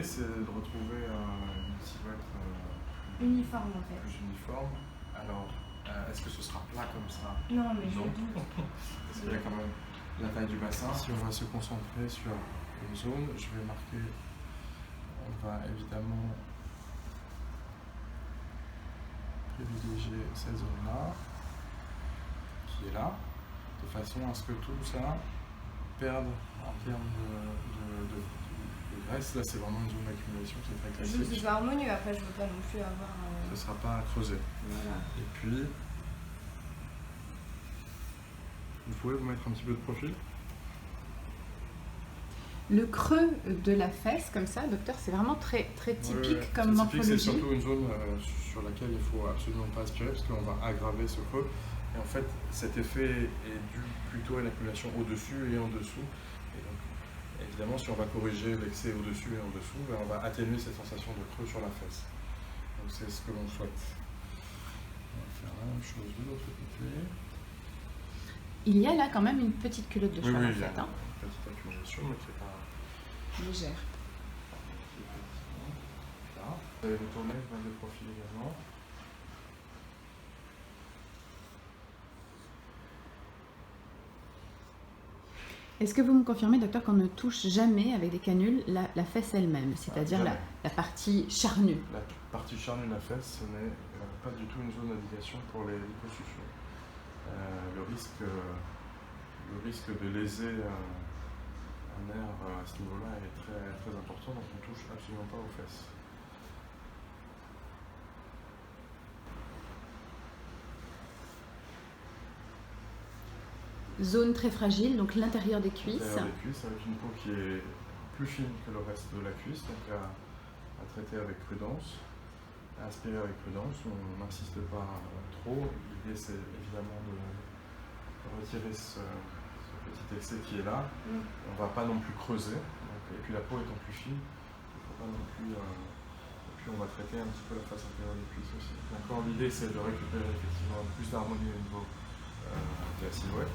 l'idée, c'est de retrouver une silhouette uniforme en fait. plus uniforme. Alors, est-ce que ce sera plat comme ça? Non, mais je Non. doute. Parce qu'il y a quand même la taille du bassin. Si on va se concentrer sur une zone, je vais marquer, on va évidemment privilégier cette zone-là, qui est là, de façon à ce que tout ça perde en termes de graisse. Là, c'est vraiment une zone d'accumulation, c'est très Je veux que ce classique. soit harmonieux, après je veux pas non plus avoir... Ce ne sera pas creusé. Voilà. Et puis, vous pouvez vous mettre un petit peu de profil. Le creux de la fesse, comme ça, docteur, c'est vraiment très typique comme morphologie. C'est surtout une zone sur laquelle il ne faut absolument pas aspirer parce qu'on va aggraver ce creux. Et en fait, cet effet est dû plutôt à l'accumulation au-dessus et en dessous. Et donc, évidemment, si on va corriger l'excès au-dessus et en dessous, on va atténuer cette sensation de creux sur la fesse. Donc c'est ce que l'on souhaite. On va faire la même chose de l'autre côté. Il y a là quand même une petite culotte de cheval en il y a fait. Hein. une petite accumulation, mais qui n'est pas... Légère. Là. Vous allez vous tourner, vous mettez de profil également. Est-ce que vous me confirmez, docteur, qu'on ne touche jamais avec des canules la fesse elle-même, c'est-à-dire la partie charnue? La partie charnue de la fesse, ce n'est pas du tout une zone d'indication pour les liposuctions. Le risque de léser un nerf à ce niveau-là est très, très important, donc on ne touche absolument pas aux fesses. Zone très fragile, donc l'intérieur des cuisses. L'intérieur des cuisses, avec une peau qui est plus fine que le reste de la cuisse, donc à traiter avec prudence, à aspirer avec prudence, on n'insiste pas trop. L'idée c'est évidemment de retirer ce petit excès qui est là. On ne va pas non plus creuser, donc, et puis la peau étant plus fine, il ne faut pas non plus... et puis on va traiter un petit peu la face intérieure des cuisses aussi. D'accord, l'idée c'est de récupérer effectivement plus d'harmonie au niveau de la silhouette.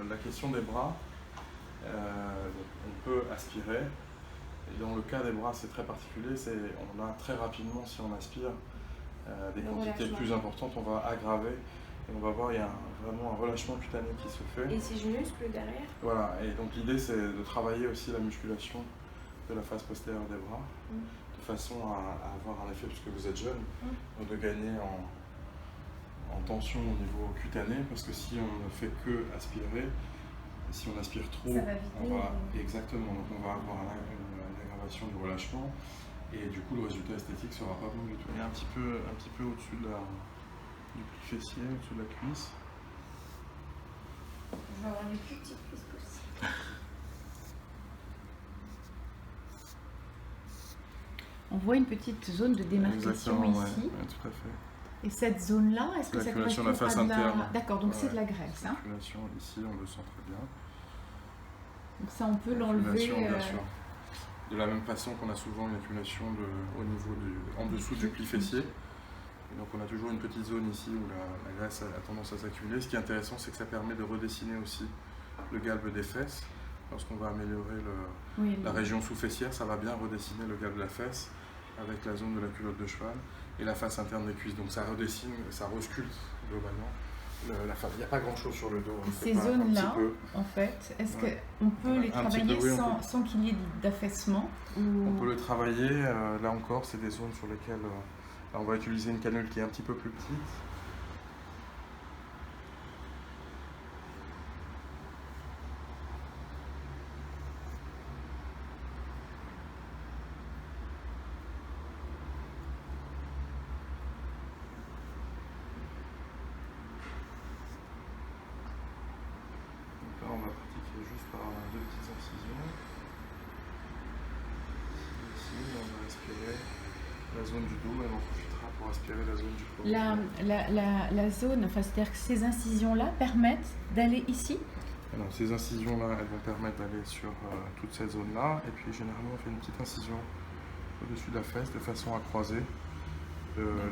La question des bras, on peut aspirer. Et dans le cas des bras, c'est très particulier. On a très rapidement, si on aspire des quantités plus importantes, on va aggraver et on va voir il y a vraiment un relâchement cutané qui se fait. Et si je muscle derrière? Voilà. Et donc l'idée, c'est de travailler aussi la musculation de la face postérieure des bras, de façon à avoir un effet, puisque vous êtes jeune, de gagner en tension au niveau cutané, parce que si on ne fait que aspirer, si on aspire trop, exactement, donc on va avoir une aggravation du relâchement et du coup le résultat esthétique sera pas bon du tout. Et un petit peu au-dessus du pli fessier, au-dessus de la cuisse. Je vais avoir les plus petites cuisses possibles. On voit une petite zone de démarcation ici. Ouais, tout à fait. Et cette zone-là, est-ce que ça correspond de la face interne. D'accord, donc c'est de la graisse. Hein. L'accumulation ici, on le sent très bien. Donc ça, on peut l'enlever. Bien sûr. De la même façon qu'on a souvent une accumulation au niveau en dessous du pli fessier. Et donc on a toujours une petite zone ici où la graisse a tendance à s'accumuler. Ce qui est intéressant, c'est que ça permet de redessiner aussi le galbe des fesses. Lorsqu'on va améliorer la région sous-fessière, ça va bien redessiner le galbe de la fesse avec la zone de la culotte de cheval et la face interne des cuisses. Donc ça redessine, ça resculpte globalement la face. Il n'y a pas grand chose sur le dos. Ces zones-là, en fait, est-ce qu'on peut les travailler sans qu'il y ait d'affaissement On peut le travailler, là encore, c'est des zones sur lesquelles on va utiliser une canule qui est un petit peu plus petite. Là, on va pratiquer juste par deux petites incisions. Ici, on va respirer. la zone du dos, elle en profitera pour aspirer la zone du cou. La zone, enfin, c'est-à-dire que ces incisions-là permettent d'aller ici. Alors, ces incisions-là, elles vont permettre d'aller sur toute cette zone-là. Et puis, généralement, on fait une petite incision au-dessus de la fesse de façon à croiser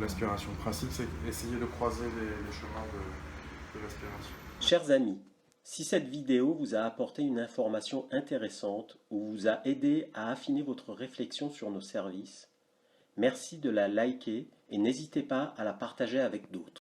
l'aspiration. Le principe, c'est essayer de croiser les chemins de l'aspiration. Chers amis, si cette vidéo vous a apporté une information intéressante ou vous a aidé à affiner votre réflexion sur nos services, merci de la liker et n'hésitez pas à la partager avec d'autres.